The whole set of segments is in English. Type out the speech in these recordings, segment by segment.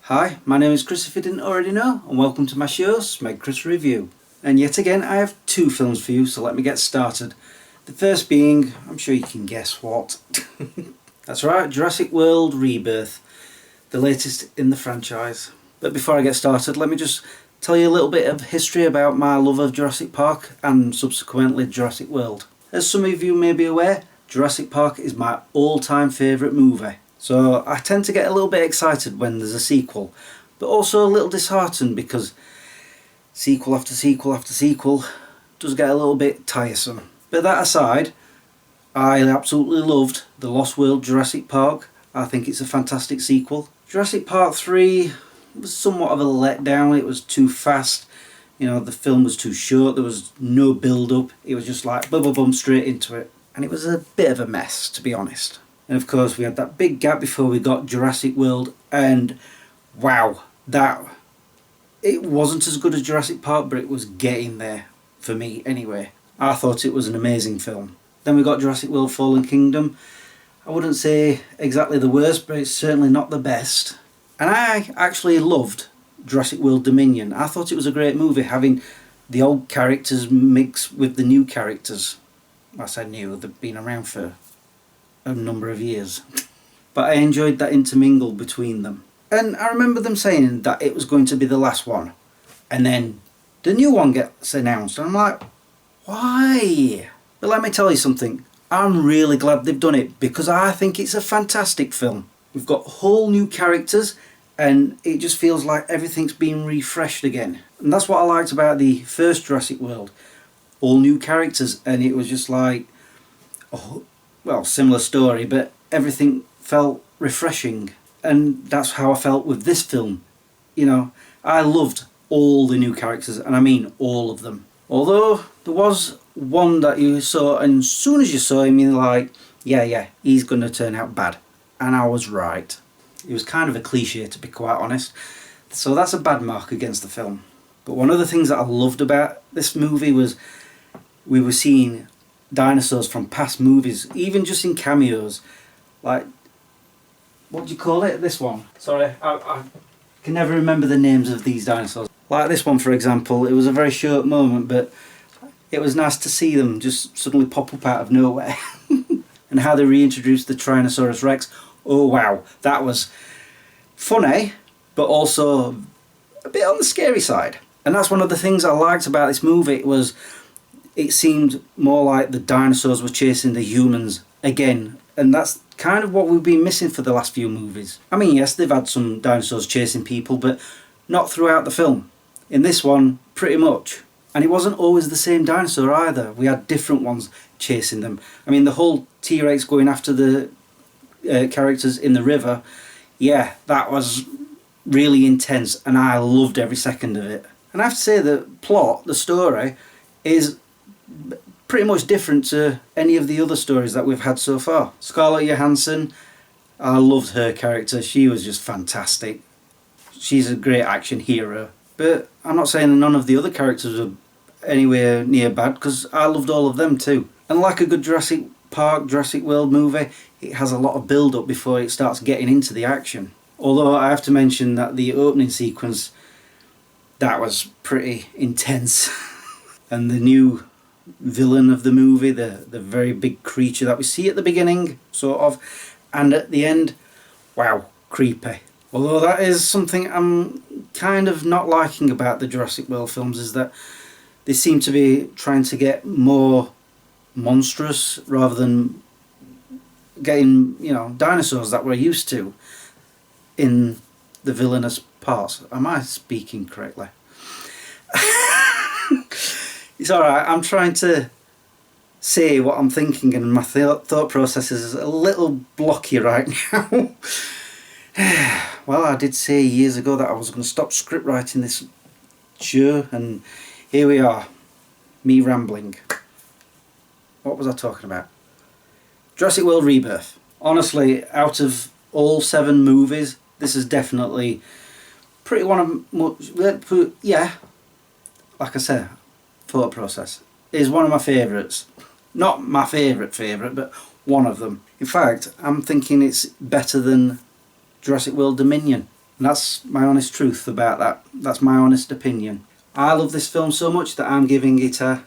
Hi, my name is Chris if you didn't already know, and welcome to my show, SmegChris Review. And yet again I have two films for you, so let me get started. The first being, I'm sure you can guess what. That's right, Jurassic World Rebirth, the latest in the franchise. But before I get started, let me just tell you a little bit of history about my love of Jurassic Park and subsequently Jurassic World. As some of you may be aware, Jurassic Park is my all-time favourite movie. So I tend to get a little bit excited when there's a sequel, but also a little disheartened because sequel after sequel after sequel does get a little bit tiresome. But that aside, I absolutely loved The Lost World Jurassic Park. I think it's a fantastic sequel. Jurassic Park 3 was somewhat of a letdown. It was too fast. You know, the film was too short. There was no build-up. It was just like bum straight into it. And it was a bit of a mess, to be honest. And of course we had that big gap before we got Jurassic World, and wow, it wasn't as good as Jurassic Park, but it was getting there, for me anyway. I thought it was an amazing film. Then we got Jurassic World Fallen Kingdom. I wouldn't say exactly the worst, but it's certainly not the best. And I actually loved Jurassic World Dominion. I thought it was a great movie, having the old characters mixed with the new characters. I said new, they've been around for a number of years, but I enjoyed that intermingle between them. And I remember them saying that it was going to be the last one, and then the new one gets announced, and I'm like, why? But let me tell you something, I'm really glad they've done it, because I think it's a fantastic film. We've got whole new characters, and it just feels like everything's been refreshed again. And that's what I liked about the first Jurassic World. All new characters, and it was just like, oh, well, similar story, but everything felt refreshing. And that's how I felt with this film. You know, I loved all the new characters, and I mean all of them. Although there was one that you saw, and as soon as you saw him, you're like, yeah, he's going to turn out bad. And I was right. It was kind of a cliche, to be quite honest. So that's a bad mark against the film. But one of the things that I loved about this movie was we were seeing dinosaurs from past movies, even just in cameos. Like, what do you call it, this one? Sorry, I can never remember the names of these dinosaurs. Like this one, for example, it was a very short moment, but it was nice to see them just suddenly pop up out of nowhere. And how they reintroduced the Tyrannosaurus Rex. Oh wow, that was funny, but also a bit on the scary side. And that's one of the things I liked about this movie, was it seemed more like the dinosaurs were chasing the humans again, and that's kind of what we've been missing for the last few movies. I mean, yes, they've had some dinosaurs chasing people, but not throughout the film. In this one, pretty much. And it wasn't always the same dinosaur either. We had different ones chasing them. I mean, the whole T-Rex going after the characters in the river, yeah, that was really intense, and I loved every second of it. And I have to say, the plot, the story, is pretty much different to any of the other stories that we've had so far. Scarlett Johansson, I loved her character. She was just fantastic. She's a great action hero. But I'm not saying that none of the other characters are anywhere near bad, because I loved all of them too. And like a good Jurassic Park, Jurassic World movie, it has a lot of build-up before it starts getting into the action. Although I have to mention that the opening sequence, that was pretty intense. And the new villain of the movie, the very big creature that we see at the beginning, sort of, and at the end, wow, creepy. Although that is something I'm kind of not liking about the Jurassic World films, is that they seem to be trying to get more monstrous rather than getting, you know, dinosaurs that we're used to in the villainous parts. Am I speaking correctly? It's alright, I'm trying to say what I'm thinking, and my thought process is a little blocky right now. Well, I did say years ago that I was going to stop script writing this show, and here we are, me rambling. What was I talking about? Jurassic World Rebirth. Honestly, out of all 7 movies, this is definitely pretty yeah, like I said, thought process, is one of my favourites. Not my favourite, but one of them. In fact, I'm thinking it's better than Jurassic World Dominion. And that's my honest truth about that. That's my honest opinion. I love this film so much that I'm giving it a...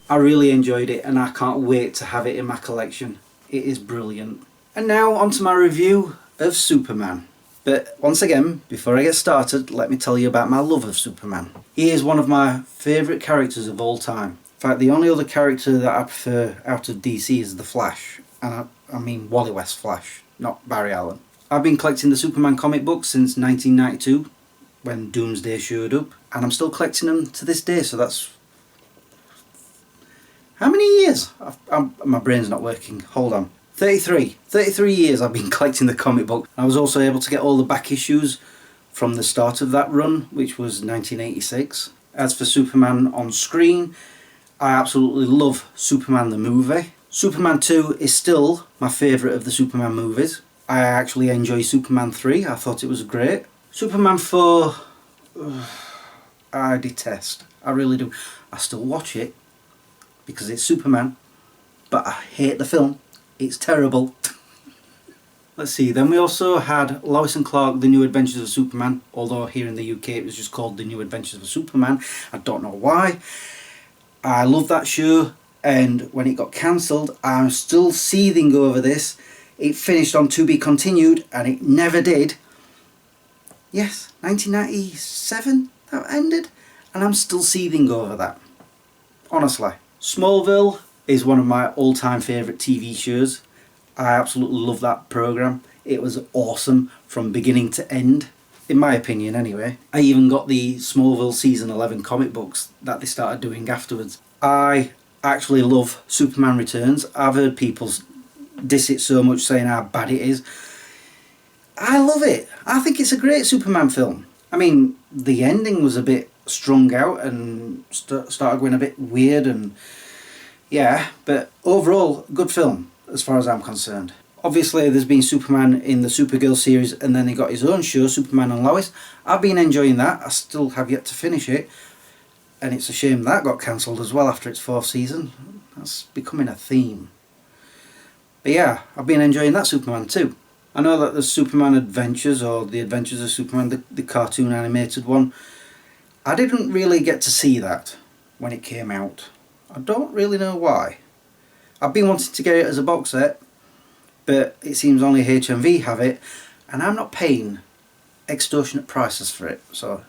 I really enjoyed it and I can't wait to have it in my collection. It is brilliant. And now on to my review of Superman. But once again, before I get started, let me tell you about my love of Superman. He is one of my favourite characters of all time. In fact, the only other character that I prefer out of DC is the Flash. And I mean Wally West Flash, not Barry Allen. I've been collecting the Superman comic books since 1992, when Doomsday showed up. And I'm still collecting them to this day, so that's... How many years? My brain's not working. Hold on. 33 years I've been collecting the comic book. I was also able to get all the back issues from the start of that run, which was 1986. As for Superman on screen, I absolutely love Superman the movie. Superman 2 is still my favourite of the Superman movies. I actually enjoy Superman 3, I thought it was great. Superman 4, I detest. I really do. I still watch it because it's Superman, but I hate the film. It's terrible. Let's see, then we also had Lois and Clark, The New Adventures of Superman, although here in the UK it was just called The New Adventures of Superman. I don't know why. I love that show, and when it got cancelled, I'm still seething over this. It finished on To Be Continued, and it never did. Yes, 1997 that ended, and I'm still seething over that. Honestly. Smallville is one of my all-time favourite TV shows. I absolutely love that programme. It was awesome from beginning to end, in my opinion anyway. I even got the Smallville season 11 comic books that they started doing afterwards. I actually love Superman Returns. I've heard people diss it so much, saying how bad it is. I love it. I think it's a great Superman film. I mean, the ending was a bit strung out and started going a bit weird, and yeah, but overall, good film as far as I'm concerned. Obviously there's been Superman in the Supergirl series, and then he got his own show, Superman and Lois. I've been enjoying that. I still have yet to finish it, and it's a shame that got cancelled as well after its 4th season. That's becoming a theme. But yeah, I've been enjoying that Superman too. I know that the Superman Adventures, or The Adventures of Superman, the cartoon animated one, I didn't really get to see that when it came out. I don't really know why. I've been wanting to get it as a box set, but it seems only HMV have it, and I'm not paying extortionate prices for it, so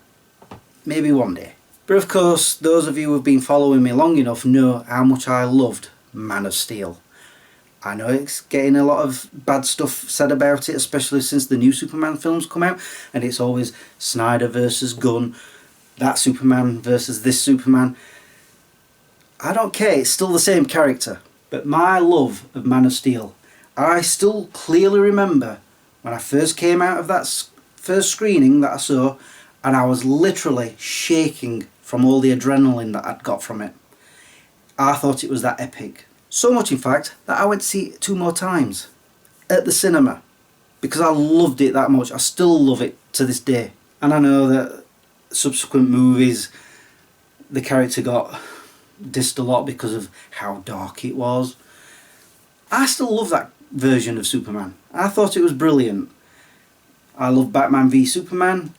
maybe one day. But of course, those of you who have been following me long enough know how much I loved Man of Steel. I know it's getting a lot of bad stuff said about it, especially since the new Superman films come out, and it's always Snyder versus Gunn, that Superman versus this Superman. I don't care, it's still the same character. But my love of Man of Steel, I still clearly remember when I first came out of that first screening that I saw, and I was literally shaking from all the adrenaline that I'd got from it. I thought it was that epic. So much in fact that I went to see it 2 more times at the cinema, because I loved it that much. I still love it to this day. And I know that subsequent movies, the character got dissed a lot because of how dark it was. I still love that version of Superman. I thought it was brilliant. I love Batman v Superman.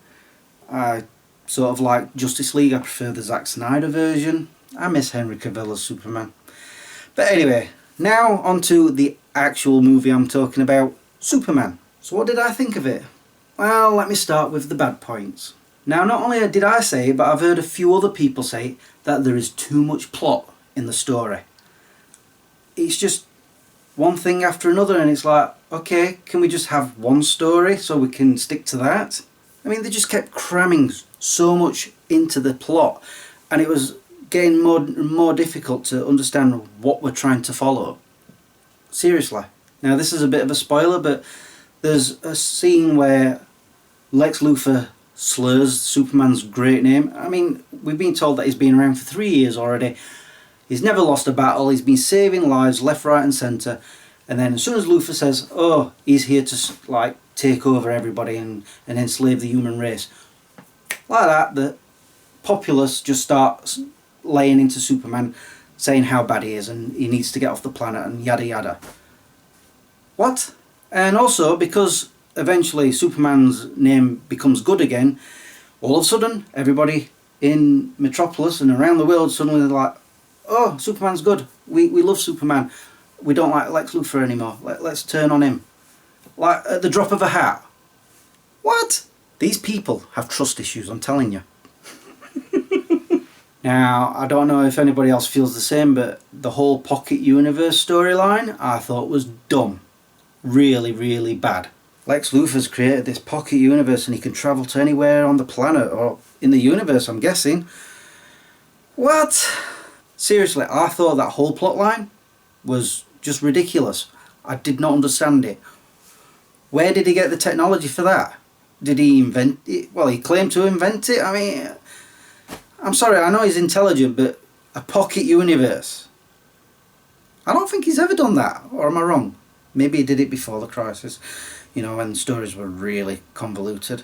I sort of like Justice League. I prefer the Zack Snyder version. I miss Henry Cavill as Superman. But anyway, now on to the actual movie I'm talking about, Superman. So what did I think of it? Well, let me start with the bad points. Now, not only did I say it, but I've heard a few other people say that there is too much plot in the story. It's just one thing after another, and it's like, okay, can we just have one story so we can stick to that? I mean, they just kept cramming so much into the plot, and it was getting more and more difficult to understand what we're trying to follow. Seriously. Now, this is a bit of a spoiler, but there's a scene where Lex Luthor slurs Superman's great name. I mean, we've been told that he's been around for 3 years already. He's never lost a battle. He's been saving lives left, right and centre. And then as soon as Luthor says, oh, he's here to like take over everybody and enslave the human race, like that, the populace just starts laying into Superman, saying how bad he is and he needs to get off the planet and yada yada. What? And also because eventually Superman's name becomes good again, all of a sudden everybody in Metropolis and around the world suddenly they're like, oh, Superman's good, we love Superman, we don't like Lex Luthor anymore, let's turn on him. Like at the drop of a hat. What? These people have trust issues, I'm telling you. Now, I don't know if anybody else feels the same, but the whole Pocket Universe storyline I thought was dumb. Really, really bad. Lex Luthor's created this Pocket Universe and he can travel to anywhere on the planet, or in the universe, I'm guessing. What? Seriously, I thought that whole plotline was just ridiculous. I did not understand it. Where did he get the technology for that? Did he invent it? Well, he claimed to invent it. I mean, I'm sorry, I know he's intelligent, but a pocket universe? I don't think he's ever done that, or am I wrong? Maybe he did it before the crisis, you know, when stories were really convoluted.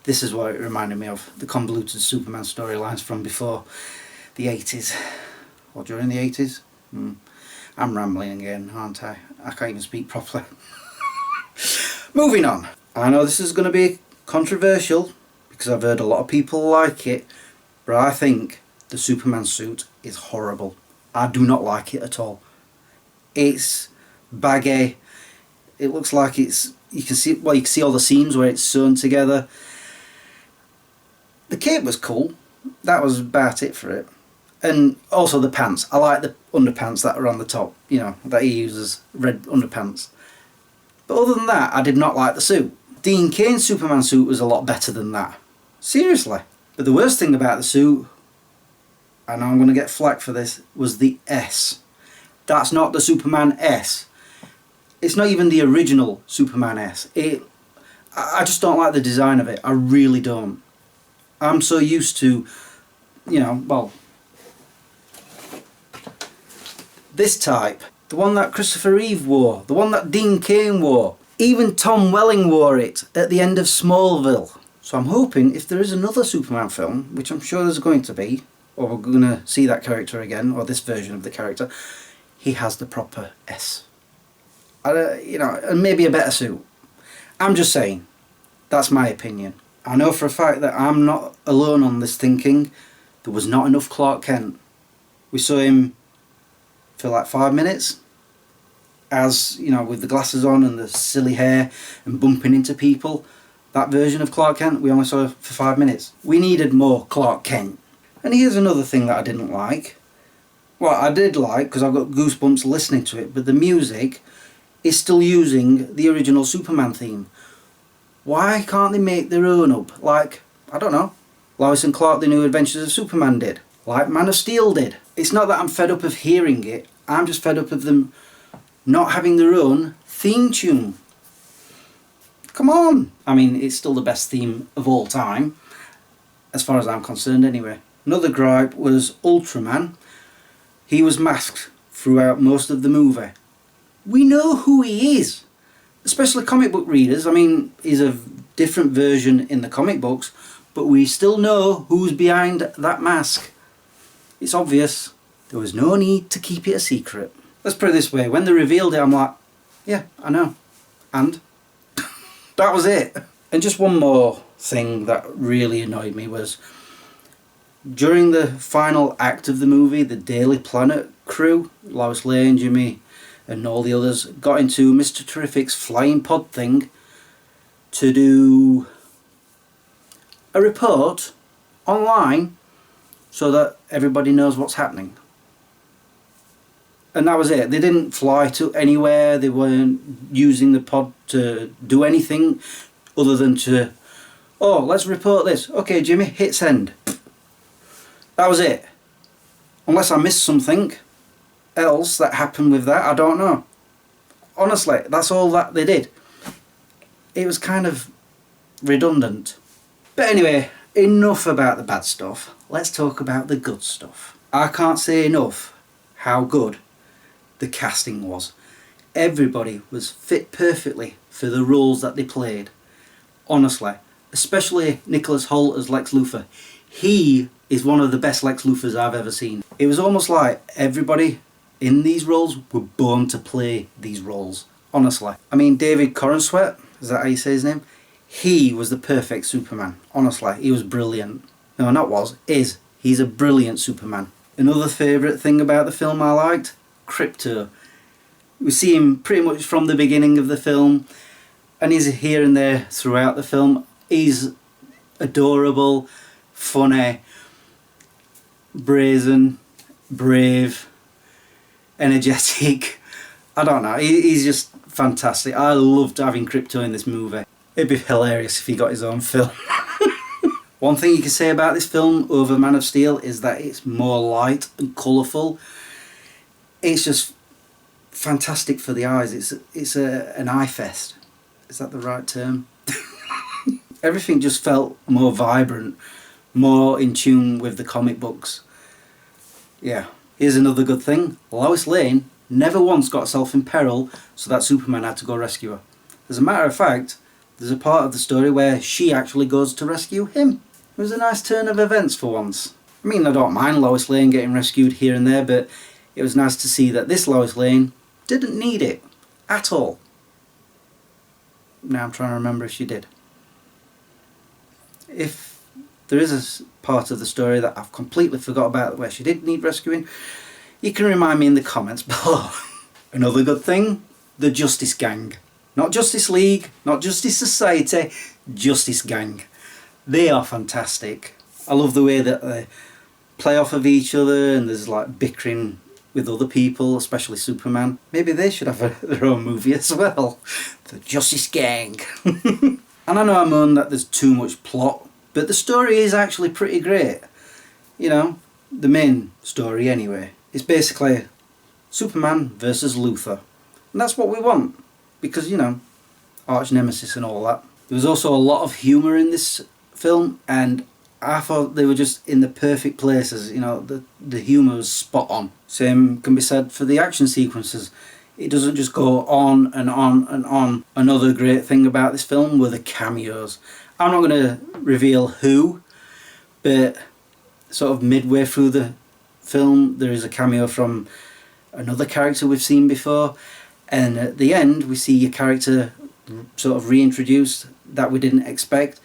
This is what it reminded me of, the convoluted Superman storylines from before the 80s, or during the 80s. I'm rambling again, aren't I? I can't even speak properly. Moving on. I know this is going to be controversial, because I've heard a lot of people like it, but I think the Superman suit is horrible. I do not like it at all. It's baggy. It looks like it's, you can see all the seams where it's sewn together. The cape was cool. That was about it for it. And also the pants. I like the underpants that are on the top, you know, that he uses, red underpants. But other than that, I did not like the suit. Dean Cain's Superman suit was a lot better than that. Seriously. But the worst thing about the suit, I know I'm going to get flack for this, was the S. That's not the Superman S. It's not even the original Superman S. I just don't like the design of it. I really don't. I'm so used to, you know, well, this type. The one that Christopher Reeve wore. The one that Dean Cain wore. Even Tom Welling wore it at the end of Smallville. So I'm hoping if there is another Superman film, which I'm sure there's going to be, or we're going to see that character again, or this version of the character, he has the proper S. You know, and maybe a better suit. I'm just saying. That's my opinion. I know for a fact that I'm not alone on this thinking. There was not enough Clark Kent. We saw him for like 5 minutes, as, you know, with the glasses on and the silly hair and bumping into people. That version of Clark Kent, we only saw for 5 minutes. We needed more Clark Kent. And here's another thing that I didn't like. Well, I did like, because I've got goosebumps listening to it, but the music is still using the original Superman theme. Why can't they make their own up? Like, I don't know, Lois and Clark, The New Adventures of Superman did. Like Man of Steel did. It's not that I'm fed up of hearing it, I'm just fed up of them not having their own theme tune. Come on! I mean, it's still the best theme of all time, as far as I'm concerned anyway. Another gripe was Ultraman. He was masked throughout most of the movie. We know who he is, especially comic book readers. I mean, he's a different version in the comic books, but we still know who's behind that mask. It's obvious. There was no need to keep it a secret. Let's put it this way, when they revealed it, I'm like, yeah, I know. And? That was it. And just one more thing that really annoyed me was, during the final act of the movie, the Daily Planet crew, Lois Lane, Jimmy, and all the others, got into Mr. Terrific's flying pod thing to do a report online so that everybody knows what's happening. And that was it. They didn't fly to anywhere. They weren't using the pod to do anything other than to, oh, let's report this. Okay, Jimmy, hit send. That was it. Unless I missed something else that happened with that, I don't know. Honestly, that's all that they did. It was kind of redundant. But anyway, enough about the bad stuff. Let's talk about the good stuff. I can't say enough how good the casting was. Everybody was fit perfectly for the roles that they played. Honestly. Especially Nicholas Hoult as Lex Luthor. He is one of the best Lex Luthors I've ever seen. It was almost like everybody in these roles were born to play these roles. Honestly. I mean, David Corenswet, Is that how you say his name? He was the perfect Superman. Honestly, he was brilliant. No, not was, is. He's a brilliant Superman. Another favourite thing about the film I liked, Krypto. We see him pretty much from the beginning of the film, and he's here and there throughout the film. He's adorable, funny, brazen, brave, energetic. I don't know, he's just fantastic. I loved having Krypto in this movie. It'd be hilarious if he got his own film. One thing you can say about this film over Man of Steel is that it's more light and colourful. It's just fantastic for the eyes. It's an eye fest. Is that the right term? Everything just felt more vibrant, more in tune with the comic books. Yeah. Here's another good thing. Lois Lane never once got herself in peril so that Superman had to go rescue her. As a matter of fact, there's a part of the story where she actually goes to rescue him. It was a nice turn of events for once. I mean, I don't mind Lois Lane getting rescued here and there, but it was nice to see that this Lois Lane didn't need it at all. Now I'm trying to remember if she did. If there is a part of the story that I've completely forgot about where she did need rescuing, you can remind me in the comments below. Another good thing, the Justice Gang. Not Justice League, not Justice Society, Justice Gang. They are fantastic. I love the way that they play off of each other and there's like bickering with other people, especially Superman. Maybe they should have their own movie as well. The Justice Gang. And I know I moan that there's too much plot, but the story is actually pretty great. You know, the main story anyway. It's basically Superman versus Luthor. And that's what we want. Because, you know, arch nemesis and all that. There was also a lot of humour in this film, and I thought they were just in the perfect places. You know, the humour was spot on. Same can be said for the action sequences. It doesn't just go on and on and on. Another great thing about this film were the cameos. I'm not going to reveal who, but sort of midway through the film there is a cameo from another character we've seen before, and at the end we see a character sort of reintroduced that we didn't expect,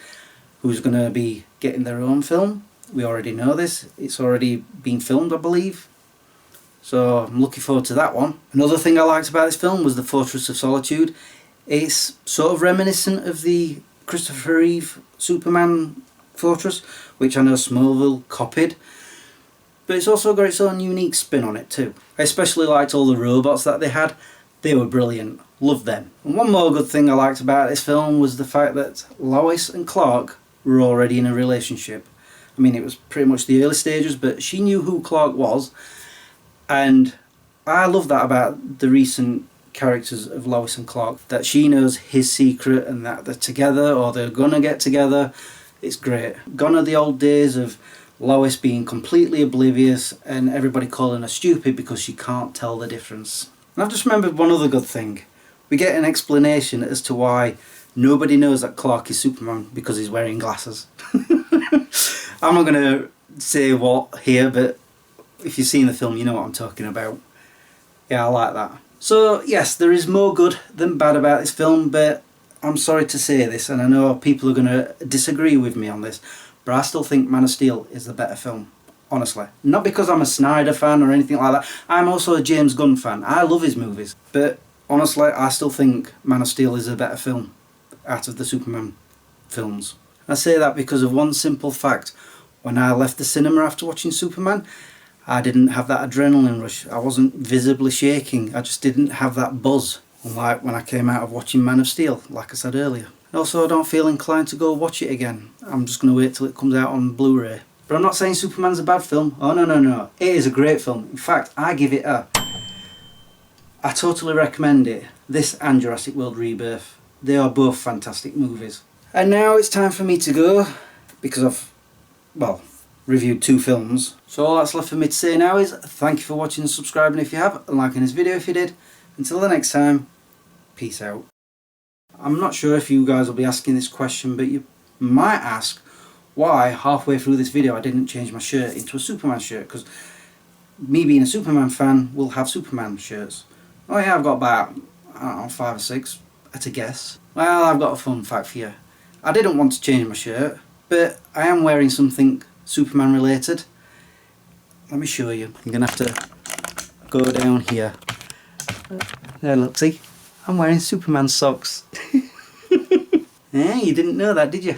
who's going to be getting their own film. We already know this. It's already been filmed, I believe. So I'm looking forward to that one. Another thing I liked about this film was the Fortress of Solitude. It's sort of reminiscent of the Christopher Reeve Superman Fortress, which I know Smallville copied. But it's also got its own unique spin on it too. I especially liked all the robots that they had. They were brilliant. Loved them. And one more good thing I liked about this film was the fact that Lois and Clark were already in a relationship. I mean, it was pretty much the early stages, but she knew who Clark was. And I love that about the recent characters of Lois and Clark, that she knows his secret and that they're together or they're gonna get together. It's great. Gone are the old days of Lois being completely oblivious and everybody calling her stupid because she can't tell the difference. And I've just remembered one other good thing. We get an explanation as to why nobody knows that Clark is Superman, because he's wearing glasses. I'm not going to say what here, but if you've seen the film you know what I'm talking about. Yeah, I like that. So yes, there is more good than bad about this film, but I'm sorry to say this, and I know people are going to disagree with me on this, but I still think Man of Steel is the better film. Honestly. Not because I'm a Snyder fan or anything like that. I'm also a James Gunn fan. I love his movies. But honestly, I still think Man of Steel is a better film out of the Superman films. I say that because of one simple fact. When I left the cinema after watching Superman, I didn't have that adrenaline rush. I wasn't visibly shaking. I just didn't have that buzz. Unlike when I came out of watching Man of Steel, like I said earlier. And also I don't feel inclined to go watch it again. I'm just going to wait till it comes out on Blu-ray. But I'm not saying Superman's a bad film. Oh no, no, no. It is a great film. In fact, I give it a... I totally recommend it. This and Jurassic World Rebirth. They are both fantastic movies. And now it's time for me to go, because I've, well, reviewed 2 films. So all that's left for me to say now is thank you for watching and subscribing if you have, and liking this video if you did. Until the next time, peace out. I'm not sure if you guys will be asking this question, but you might ask why halfway through this video I didn't change my shirt into a Superman shirt, because me being a Superman fan will have Superman shirts. Oh yeah, I've got about, I don't know, 5 or 6 at a guess. Well, I've got a fun fact for you. I didn't want to change my shirt, but I am wearing something Superman related. Let me show you. I'm going to have to go down here. There, look, see? I'm wearing Superman socks. Yeah, you didn't know that, did you?